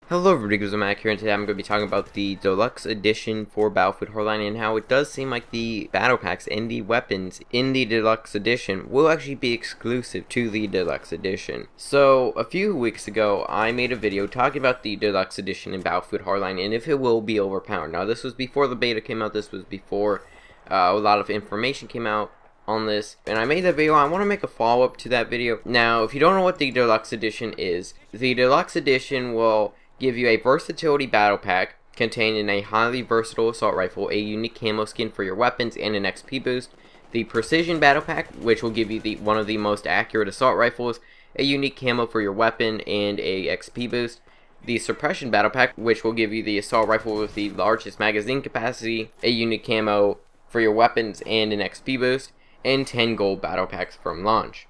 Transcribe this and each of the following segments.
Hello everybody, I'm Matt here, and today I'm going to be talking about the Deluxe Edition for Battlefield Hardline and how it does seem like the battle packs and the weapons in the Deluxe Edition will actually be exclusive to the Deluxe Edition. So, a few weeks ago, I made a video talking about the Deluxe Edition in Battlefield Hardline and if it will be overpowered. Now, this was before the beta came out, this was before a lot of information came out on this, and I made that video. I want to make a follow-up to that video. Now, if you don't know what the Deluxe Edition is, the Deluxe Edition will give you a versatility battle pack containing a highly versatile assault rifle, a unique camo skin for your weapons, and an XP boost. The precision battle pack, which will give you one of the most accurate assault rifles, a unique camo for your weapon, and a XP boost. The suppression battle pack, which will give you the assault rifle with the largest magazine capacity, a unique camo for your weapons, and an XP boost, and 10 gold battle packs from launch.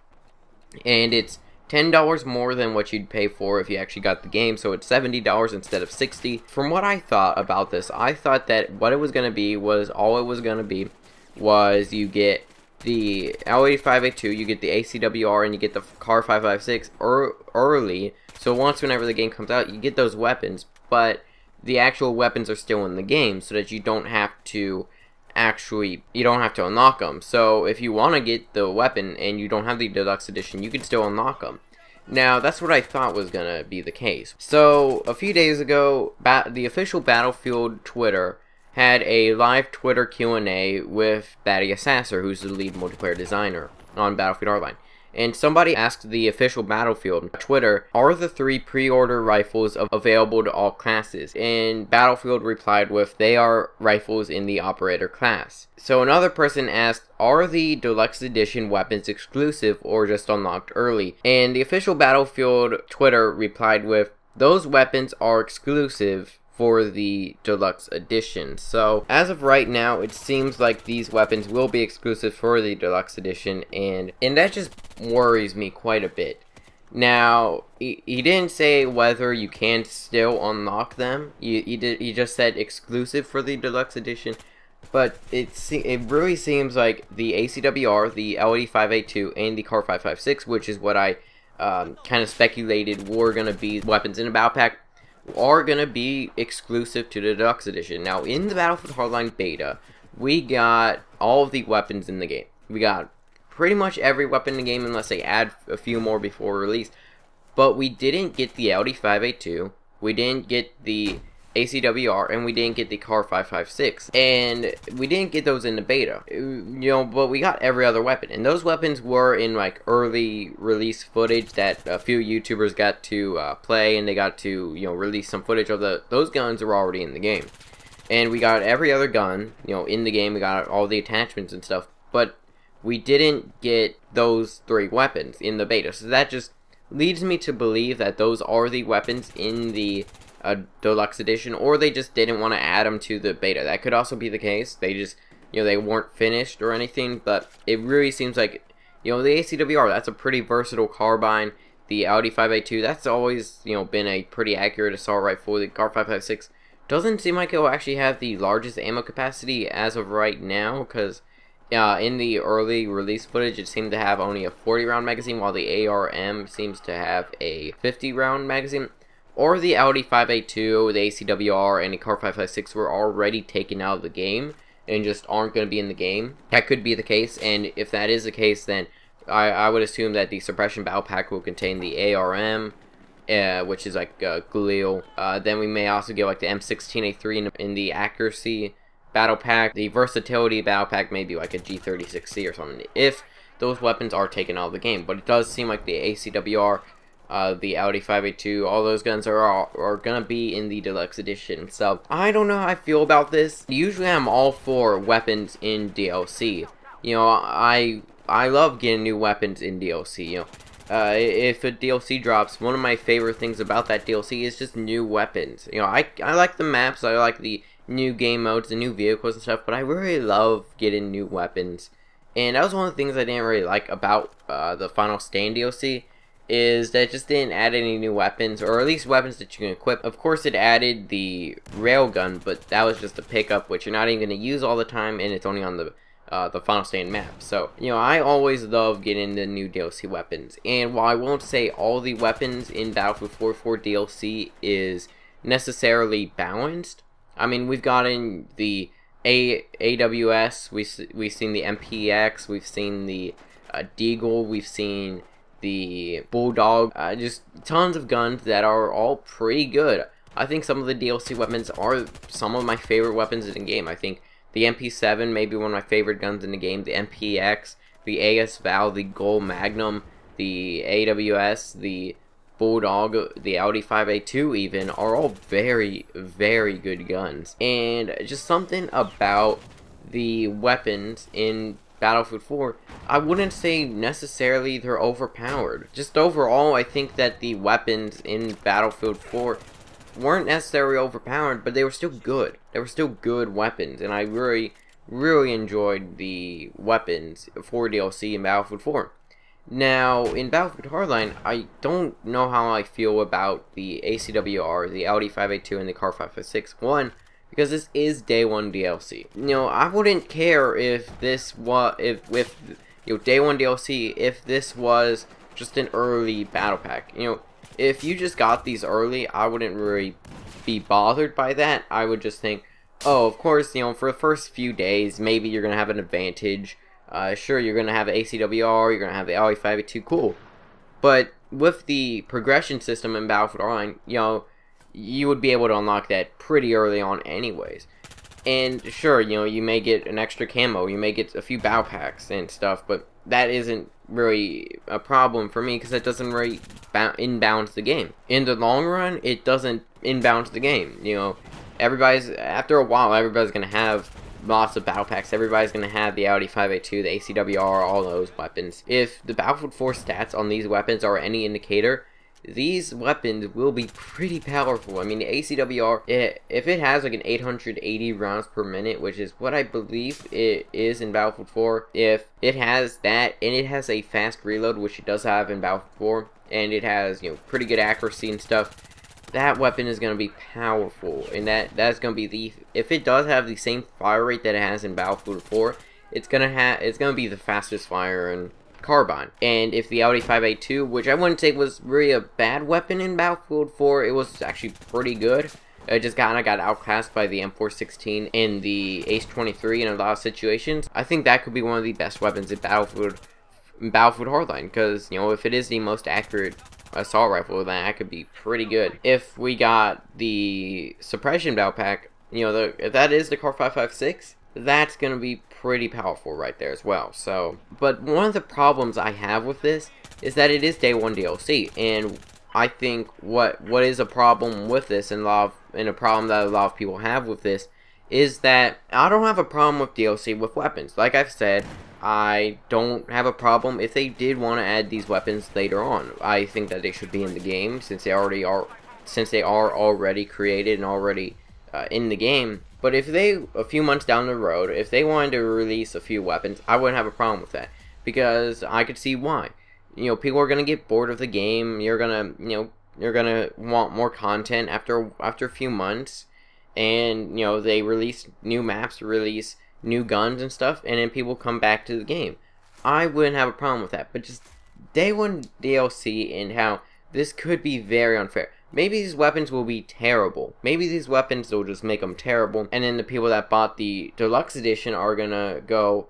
And it's $10 more than what you'd pay for if you actually got the game, so it's $70 instead of $60. From what I thought about this, I thought that what it was going to be was, all it was going to be was you get the L85A2, you get the ACWR, and you get the CAR 556 early, so whenever the game comes out, you get those weapons, but the actual weapons are still in the game, so that you don't have to unlock them. So if you want to get the weapon and you don't have the Deluxe Edition, you can still unlock them. Now, that's what I thought was going to be the case. So, a few days ago, the official Battlefield Twitter had a live Twitter Q&A with Thaddeus Sasser, who's the lead multiplayer designer on Battlefield Hardline. And somebody asked the official Battlefield Twitter, are the 3 pre-order rifles available to all classes? And Battlefield replied with, they are rifles in the operator class. So another person asked, are the Deluxe Edition weapons exclusive or just unlocked early? And the official Battlefield Twitter replied with, those weapons are exclusive for the Deluxe Edition. So as of right now, it seems like these weapons will be exclusive for the Deluxe Edition, and that just worries me quite a bit. Now, he didn't say whether you can still unlock them. He just said exclusive for the Deluxe Edition, but it really seems like the ACWR, the L85A2, and the CAR 556, which is what I kind of speculated were going to be weapons in a battle pack, are going to be exclusive to the Deluxe Edition. Now, in the Battlefield Hardline beta, we got all of the weapons in the game. We got pretty much every weapon in the game unless they add a few more before release. But we didn't get the LD5A2, we didn't get the ACWR, and we didn't get the CAR 556. And we didn't get those in the beta. But we got every other weapon. And those weapons were in like early release footage that a few YouTubers got to play, and they got to release some footage of those guns are already in the game. And we got every other gun in the game. We got all the attachments and stuff, but we didn't get those 3 weapons in the beta. So that just leads me to believe that those are the weapons in the Deluxe Edition, or they just didn't want to add them to the beta. That could also be the case. They just, they weren't finished or anything, but it really seems like, the ACWR, that's a pretty versatile carbine. The Audi 5A2, that's always, been a pretty accurate assault rifle. The CAR 556 doesn't seem like it will actually have the largest ammo capacity as of right now, because in the early release footage, it seemed to have only a 40-round magazine, while the ARM seems to have a 50-round magazine. Or the Audi 5A2, the ACWR, and the CAR 556 were already taken out of the game and just aren't going to be in the game. That could be the case, and if that is the case, then I would assume that the suppression battle pack will contain the ARM, which is like Galil. Then we may also get like the M16A3 in the accuracy battle pack. The versatility battle pack may be like a G36C or something, if those weapons are taken out of the game. But it does seem like the ACWR, the Audi 5A2, all those guns are gonna be in the Deluxe Edition. So I don't know how I feel about this. Usually I'm all for weapons in DLC. I love getting new weapons in DLC. If a DLC drops, one of my favorite things about that DLC is just new weapons. I like the maps, I like the new game modes, the new vehicles and stuff, but I really love getting new weapons. And that was one of the things I didn't really like about the Final Stand DLC, is that it just didn't add any new weapons, or at least weapons that you can equip. Of course, it added the railgun, but that was just a pickup, which you're not even going to use all the time, and it's only on the Final Stand map. So, I always love getting the new DLC weapons. And while I won't say all the weapons in Battlefield 4 DLC is necessarily balanced. I mean, we've gotten the AWS, we've seen the MPX, we've seen the Deagle, we've seen the Bulldog, just tons of guns that are all pretty good. I think some of the DLC weapons are some of my favorite weapons in the game. I think the MP7 may be one of my favorite guns in the game, the MPX, the AS Val, the Gold Magnum, the AWS, the Bulldog, the Audi 5A2 even, are all very, very good guns. And just something about the weapons in Battlefield 4, I wouldn't say necessarily they're overpowered. Just overall, I think that the weapons in Battlefield 4 weren't necessarily overpowered, but they were still good. They were still good weapons, and I really, really enjoyed the weapons for DLC in Battlefield 4. Now, in Battlefield Hardline, I don't know how I feel about the ACWR, the Audi 5A2, and the Car 556. One, because this is Day 1 DLC. You know, I wouldn't care if this was, if Day 1 DLC, if this was just an early battle pack. You know, if you just got these early, I wouldn't really be bothered by that. I would just think, oh, of course, you know, for the first few days, maybe you're going to have an advantage. Sure, you're going to have ACWR, you're going to have the Audi 5A2, cool. But with the progression system in Battlefield Online, you know, you would be able to unlock that pretty early on anyways. And sure, you know, you may get an extra camo, you may get a few battle packs and stuff, but that isn't really a problem for me because that doesn't really inbounds the game. In the long run, it doesn't inbounds the game. You know, after a while, everybody's going to have lots of battle packs. Everybody's going to have the Audi 5A2, the ACWR, all those weapons. If the Battlefield 4 stats on these weapons are any indicator, these weapons will be pretty powerful. I mean, the ACWR, if it has like an 880 rounds per minute, which is what I believe it is in Battlefield 4, if it has that, and it has a fast reload, which it does have in Battlefield 4, and it has, you know, pretty good accuracy and stuff, that weapon is going to be powerful. And that's going to be if it does have the same fire rate that it has in Battlefield 4, it's going to be the fastest fire in Carbine. And if the Audi 5A2, which I wouldn't say was really a bad weapon in Battlefield 4, it was actually pretty good. It just kind of got outclassed by the M416 and the Ace 23 in a lot of situations. I think that could be one of the best weapons in Battlefield Hardline, because, you know, if it is the most accurate assault rifle, then that could be pretty good. If we got the suppression battle pack, you know, if that is the Car 556, that's going to be pretty powerful right there as well. So, but one of the problems I have with this is that it is Day 1 DLC, and I think what is a problem with this, and a problem that a lot of people have with this, is that I don't have a problem with DLC with weapons. Like I've said, I don't have a problem if they did want to add these weapons later on. I think that they should be in the game since they are already created and already in the game. But if a few months down the road, if they wanted to release a few weapons, I wouldn't have a problem with that, because I could see why. You know, people are gonna get bored of the game. You're gonna want more content after a few months, and, you know, they release new maps, release new guns and stuff, and then people come back to the game. I wouldn't have a problem with that. But just Day 1 DLC and how this could be very unfair. Maybe these weapons will be terrible. Maybe these weapons will just make them terrible, and then the people that bought the Deluxe Edition are gonna go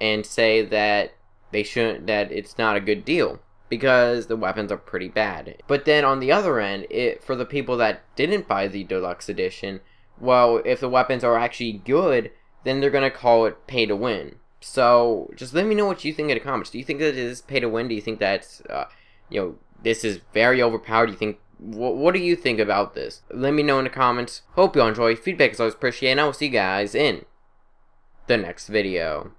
and say that that it's not a good deal because the weapons are pretty bad. But then on the other end, for the people that didn't buy the Deluxe Edition, well, if the weapons are actually good, then they're gonna call it pay to win. So just let me know what you think in the comments. Do you think that it is pay to win? Do you think that's you know, this is very overpowered? Do you think what do you think about this? Let me know in the comments. Hope you all enjoy. Feedback is always appreciated, and I will see you guys in the next video.